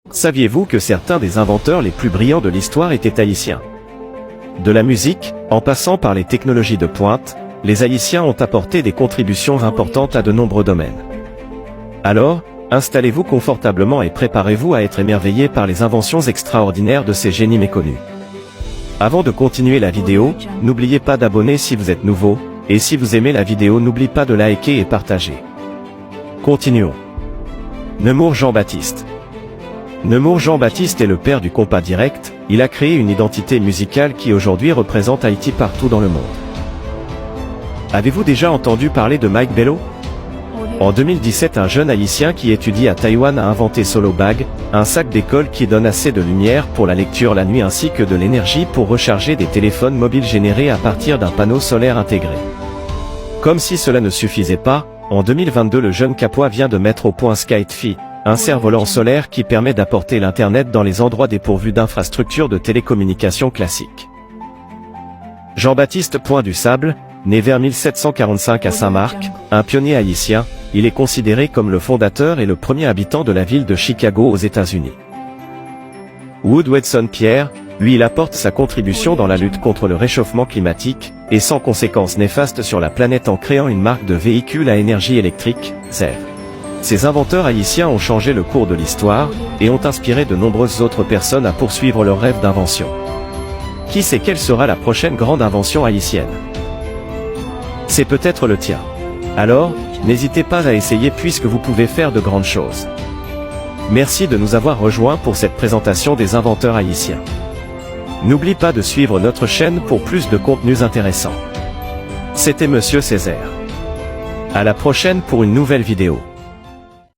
Saviez-vous que certains des inventeurs les plus brillants de l'histoire étaient haïtiens? De la musique, en passant par les technologies de pointe, les Haïtiens ont apporté des contributions importantes à de nombreux domaines. Alors, installez-vous confortablement et préparez-vous à être émerveillés par les inventions extraordinaires de ces génies méconnus. Avant de continuer la vidéo, n'oubliez pas d'abonner si vous êtes nouveau, et si vous aimez la vidéo n'oubliez pas de liker et partager. Continuons. Nemours Jean-Baptiste. Nemours Jean-Baptiste est le père du compas direct, il a créé une identité musicale qui aujourd'hui représente Haïti partout dans le monde. Avez-vous déjà entendu parler de Mike Bello? En 2017, un jeune Haïtien qui étudie à Taïwan a inventé SoloBag, un sac d'école qui donne assez de lumière pour la lecture la nuit ainsi que de l'énergie pour recharger des téléphones mobiles générés à partir d'un panneau solaire intégré. Comme si cela ne suffisait pas, en 2022 le jeune Capois vient de mettre au point SkyTfi, un cerf-volant solaire qui permet d'apporter l'Internet dans les endroits dépourvus d'infrastructures de télécommunications classiques. Jean-Baptiste Point du Sable, né vers 1745 à Saint-Marc, un pionnier haïtien, il est considéré comme le fondateur et le premier habitant de la ville de Chicago aux États-Unis. Woodwardson Pierre, lui il apporte sa contribution dans la lutte contre le réchauffement climatique, et sans conséquences néfastes sur la planète en créant une marque de véhicules à énergie électrique, ZEV. Ces inventeurs haïtiens ont changé le cours de l'histoire, et ont inspiré de nombreuses autres personnes à poursuivre leurs rêves d'invention. Qui sait quelle sera la prochaine grande invention haïtienne? C'est peut-être le tien. Alors, n'hésitez pas à essayer puisque vous pouvez faire de grandes choses. Merci de nous avoir rejoints pour cette présentation des inventeurs haïtiens. N'oublie pas de suivre notre chaîne pour plus de contenus intéressants. C'était Monsieur Césaire. À la prochaine pour une nouvelle vidéo.